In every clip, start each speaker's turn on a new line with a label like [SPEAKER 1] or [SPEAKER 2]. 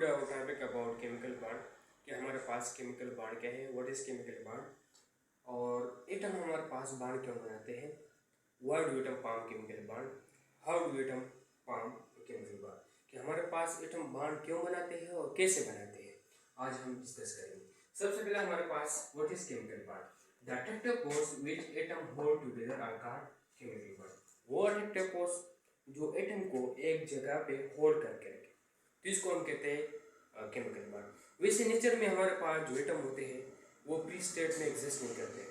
[SPEAKER 1] our topic about chemical bond कि हमारे पास chemical bond क्या है, व्हाट इज केमिकल बॉन्ड और एटम हमारे पास बॉन्ड क्यों बनाते हैं, why do atom form chemical bond, how do atom form chemical bond कि हमारे पास एटम बॉन्ड क्यों बनाते हैं और कैसे बनाते हैं, आज हम डिस्कस करेंगे। सबसे पहले हमारे पास what is chemical bond, the attractive force which atom hold together are called chemical bond. वो अट्रैक्टिव फोर्स जो एटम को एक जगह पे होल्ड करके रखे तो इसको हम कहते हैं केमिकल बॉन्ड। वैसे नेचर में हमारे पास जो एटम होते हैं वो प्री स्टेट में एग्जिस्ट नहीं करते,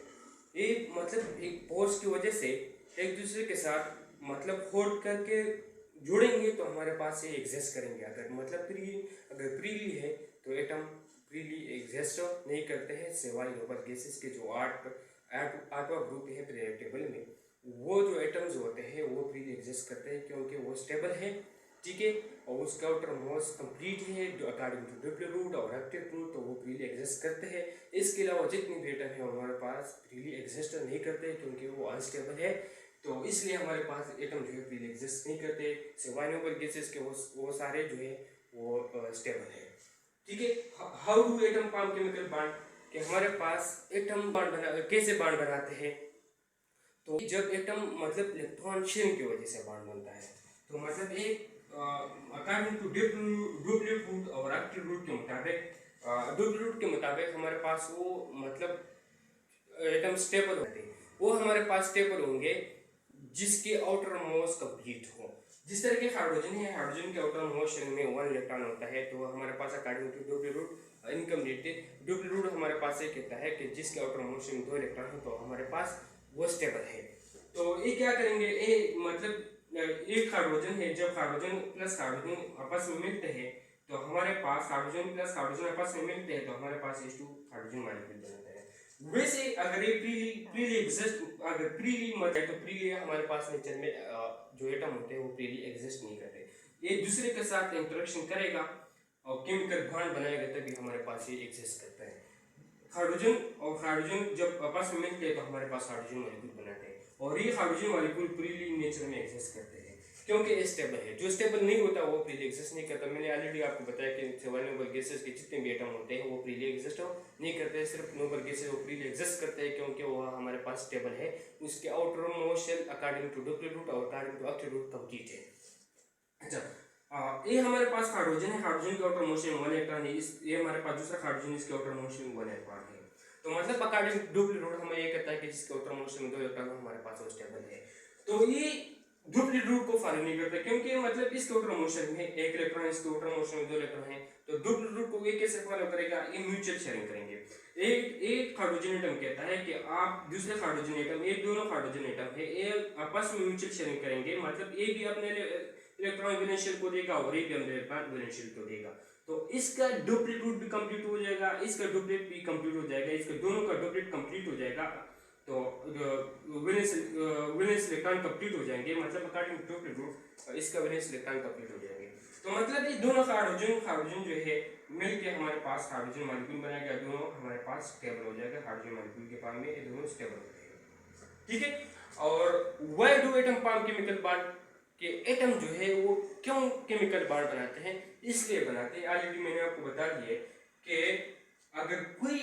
[SPEAKER 1] एक मतलब एक फोर्स की वजह से एक दूसरे के साथ मतलब होल्ड करके जुड़ेंगे तो हमारे पास ये एग्जिस्ट करेंगे। अगर मतलब अगर फ्रीली है तो एटम फ्रीली एग्जिस्ट नहीं करते हैं, सिवाय नोबल गैसेस के जो आठवां ग्रुप है पीरियोडिक में, वो जो एटम्स होते हैं वो फ्रीली एग्जिस्ट करते हैं क्योंकि वो स्टेबल है, ठीक है, और उसका आउटर मोस्ट कंप्लीट है अकॉर्डिंग टू डब्ल्यू रूट और एक्टिव रूट, तो वो फ्रीली एग्जिस्ट करते हैं। इसके अलावा जितनी भी एटम है हमारे पास फ्रीली एग्जिस्ट नहीं करते क्योंकि वो अनस्टेबल है, तो इसलिए हमारे पास एटम जो है फ्रीली एग्जिस्ट नहीं करते, सिवाय नोबल गैसेस के वो सारे जो है वो स्टेबल है, ठीक है। How do atom form chemical bond कि हमारे पास एटम बॉन्ड कैसे बॉन्ड बनाते हैं, तो जब एटम मतलब इलेक्ट्रॉन शेयरिंग की वजह से बॉन्ड बनता है, तो मतलब एक अकॉर्डिंग टू डब्ल्यू रूट और एक्टिव रूट के मुताबिक डब्ल्यू रूट के मुताबिक हमारे पास वो मतलब एटम स्टेबल होते हैं, वो हमारे पास स्टेबल होंगे जिसके आउटर मोस्ट कंप्लीट हो। जिस तरह के हाइड्रोजन है, हाइड्रोजन के आउटर मोस्ट शेल में 1 इलेक्ट्रॉन होता है, तो हमारे पास according to W root incomplete W root हमारे पास ये कहता है कि जिसके आउटर मोस्ट शेल में 2 इलेक्ट्रॉन हो तो हमारे पास वो स्टेबल है। तो ये क्या करेंगे, ये मतलब एक हाइड्रोजन है, जब हाइड्रोजन प्लस हाइड्रोजन आपस में मिलते हैं तो हमारे पास हाइड्रोजन प्लस हाइड्रोजन आपस में मिलते हैं तो हमारे पास H2 हाइड्रोजन मॉलिक्यूल बनता है। वैसे अगर ये फ्रीली एग्जिस्ट अगर फ्रीली मत है तो फ्रीली हमारे पास नेचर में जो एटम होते हैं वो फ्रीली एग्जिस्ट नहीं करते, एक दूसरे के साथ इंटरेक्शन करेगा और केमिकल बॉन्ड बनाएगा तभी हमारे पास ये एग्जिस्ट करता है। हाइड्रोजन और हाइड्रोजन जब आपस में मिलते हैं तो हमारे पास हाइड्रोजन मॉलिक्यूल बनाते हैं और ये हाइड्रोजन मॉलिक्यूल फ्रीली नेचर में एग्जिस्ट करते हैं क्योंकि स्टेबल है। जो स्टेबल नहीं होता वो फ्रीली एग्जिस्ट नहीं करता। मैंने ऑलरेडी आपको बताया कि सिवाय नोबल गैसेस के जितने भी एटम होते हैं वो फ्रीली एग्जिस्ट नहीं करते, सिर्फ नोबल गैसेस वो फ्रीली एग्जिस्ट करते हैं क्योंकि वो हमारे पास स्टेबल है, उसके outermost shell according to W root और according to active root complete है। अच्छा, ये हमारे पास हाइड्रोजन है, हाइड्रोजन के आउटर मोस्ट शेल 1 इलेक्ट्रॉन है, ये हमारे पास दूसरा हाइड्रोजन इसके आउटर मोस्ट शेल 1 इलेक्ट्रॉन है, तो मतलब अकॉर्डिंग टू डब्ल्यू रूट हमें ये कहता है कि जिसके आउटर मोस्ट में 2 इलेक्ट्रॉन हमारे पास वो स्टेबल है। तो ये डब्ल्यू रूट को फॉलो नहीं करता क्योंकि मतलब इसके आउटर मोशन में 1 इलेक्ट्रॉन है, इसके आउटर मोशन में 2 इलेक्ट्रॉन है, तो डब्ल्यू रूट को ये कैसे फॉलो करेगा, ये म्यूचुअल शेयरिंग करेंगे। एक हाइड्रोजन एटम कहता है कि आप दूसरे हाइड्रोजन एटम, ये दोनों हाइड्रोजन एटम है, ये आपस में म्यूचुअल शेयरिंग करेंगे, मतलब ये भी अपने इलेक्ट्रॉन वैलेंशियल को देगा और ये भी अपने इलेक्ट्रॉन वैलेंशियल को देगा, तो इसका डुप्लीट रूट भी कंप्लीट हो जाएगा, इसका डुप्लीट भी कंप्लीट हो जाएगा, इसका दोनों का डुप्लीट कंप्लीट हो जाएगा, तो वैलेंस इलेक्ट्रॉन कंप्लीट हो जाएंगे, मतलब अकॉर्डिंग टू डुप्लीट रूट इसका वैलेंस इलेक्ट्रॉन कंप्लीट हो जाएंगे। तो मतलब ये दोनों हाइड्रोजन जो है मिलके हमारे पास हाइड्रोजन मॉलिक्यूल बनाएगा, दोनों हमारे पास स्टेबल हो जाएगा, हाइड्रोजन मॉलिक्यूल के फॉर्म में ये दोनों स्टेबल हो जाएगा, ठीक है। और why do atom form chemical bond कि एटम जो है वो क्यों केमिकल बॉन्ड बनाते हैं, इसलिए बनाते हैं। ऑलरेडी मैंने आपको बता दिया कि अगर कोई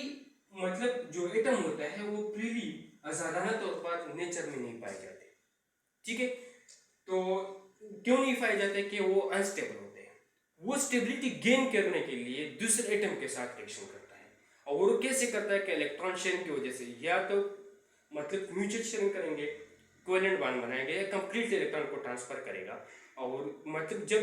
[SPEAKER 1] मतलब जो एटम होता है वो फ्रीली आजादाना तौर पर नेचर में नहीं पाए जाते, ठीक है, तो क्यों नहीं पाए जाते कि वो अनस्टेबल होते हैं, वो स्टेबिलिटी गेन करने के लिए दूसरे एटम के साथ रिएक्शन करता है, और वो कैसे करता है कि इलेक्ट्रॉन शेयरिंग की वजह से, या तो मतलब म्यूचुअल शेयरिंग करेंगे, कोवेलेंट बॉन्ड बनाएंगे, या कंप्लीट इलेक्ट्रॉन को ट्रांसफर करेगा, और मतलब जब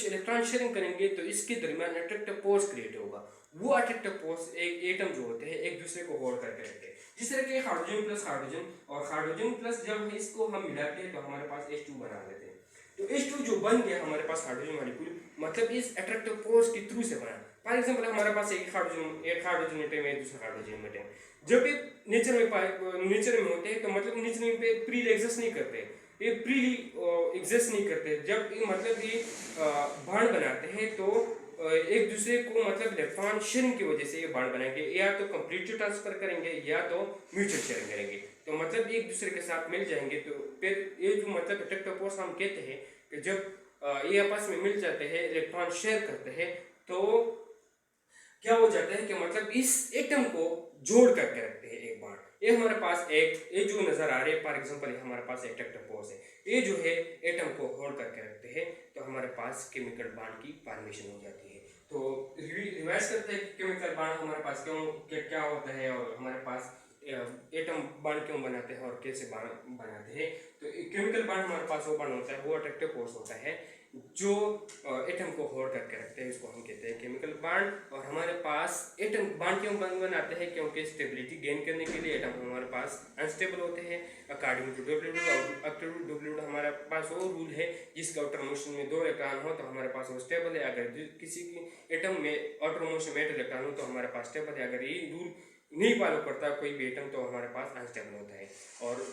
[SPEAKER 1] इलेक्ट्रॉन शेयरिंग करेंगे तो इसके दरमियान अट्रैक्टिव फोर्स क्रिएट होगा, वो अट्रैक्टिव फोर्स एक एटम जो होते हैं एक दूसरे को होल्ड करके रखते हैं, जिस तरह के हाइड्रोजन प्लस हाइड्रोजन और हाइड्रोजन प्लस जब इसको हम मिलाते हैं तो हमारे पास H2 बना लेते हैं, तो H2 जो बन गया हमारे पास हाइड्रोजन मॉलिक्यूल मतलब इस अट्रैक्टिव फोर्स के थ्रू से बना। फॉर एग्जांपल हमारे पास एक हाइड्रोजन एटम है, दूसरा हाइड्रोजन एटम, जब ये नेचर में होते हैं तो मतलब नेचर में फ्रीली एग्जिस्ट नहीं करते, ये फ्रीली एग्जिस्ट नहीं करते, जब ये मतलब ये बॉन्ड बनाते हैं तो एक दूसरे को मतलब इलेक्ट्रॉन शेयरिंग की वजह से ये बॉन्ड बनाएंगे, या तो कंप्लीटली ट्रांसफर करेंगे या तो म्यूचुअल शेयरिंग करेंगे, तो मतलब एक दूसरे के साथ मिल जाएंगे, तो फिर ये जो मतलब अट्रैक्टिव फोर्स हम कहते हैं कि जब ये आपस में मिल जाते हैं, इलेक्ट्रॉन शेयर करते हैं, तो क्या हो जाता है कि मतलब इस एटम को जोड़ करके रखते हैं एक बार। ये हमारे पास ये जो नजर आ रहे हैं, फॉर एग्जांपल हमारे पास एक टेक्टोपोज है, ये जो है एटम को होल्ड करके रखते हैं, तो हमारे पास केमिकल बॉन्ड की फॉर्मेशन हो जाती है। तो रिवाइज करते हैं केमिकल बॉन्ड हमारे पास क्यों क्या होता है और हमारे पास एटम बॉन्ड क्यों बनाते हैं और कैसे बॉन्ड बनाते हैं। तो केमिकल बॉन्ड हमारे पास वो बॉन्ड होता है, वो अट्रैक्टिव फोर्स होता है जो एटम को होल्ड करके रखते हैं, इसको हम कहते हैं केमिकल बॉन्ड। और हमारे पास एटम बॉन्ड क्यों बनाते हैं, क्योंकि स्टेबिलिटी गेन करने के लिए एटम हमारे पास अनस्टेबल होते हैं अकॉर्डिंग टू डब्ल्यू। हमारे पास वो रूल है जिसका आउटर मोशन में 2 इलेक्ट्रॉन हो तो हमारे पास वो स्टेबल है, अगर किसी की एटम में आउटर मोशन में 8 इलेक्ट्रॉन हो तो हमारे पास स्टेबल है। अगर ये रूल नहीं फॉलो करता कोई भी एटम तो हमारे पास अनस्टेबल होता है। और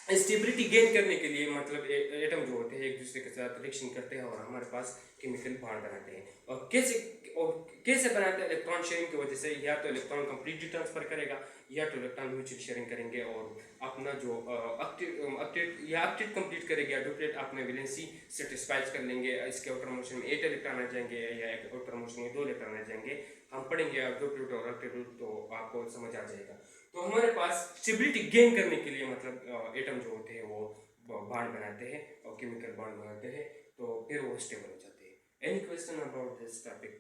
[SPEAKER 1] स्टेबिलिटी गेन करने के लिए मतलब एटम जो होते हैं एक दूसरे के साथ रिएक्शन करते हैं और हमारे पास केमिकल बॉन्ड बनाते हैं। और कैसे बनाते हैं, इलेक्ट्रॉन शेयरिंग की वजह से। या तो इलेक्ट्रॉन कंप्लीटली ट्रांसफर करेगा या तो इलेक्ट्रॉन म्यूचुअल शेयरिंग करेंगे और अपना जो ऑक्टेट कंप्लीट करेंगे या डुप्लेट अपने वैलेंसी सेटिस्फाई कर लेंगे। इसके आउटर मोशन में 8 इलेक्ट्रॉन आ जाएंगे या आउटर मोशन में 2 इलेक्ट्रॉन आ जाएंगे। हम पढ़ेंगे डुप्लेट और ऑक्टेट तो आपको समझ आ जाएगा। तो हमारे पास स्टेबिलिटी गेन करने के लिए मतलब एटम जो होते हैं वो बॉन्ड बनाते हैं और केमिकल बॉन्ड बनाते हैं, तो फिर वो स्टेबल हो जाते हैं। Any question about this topic?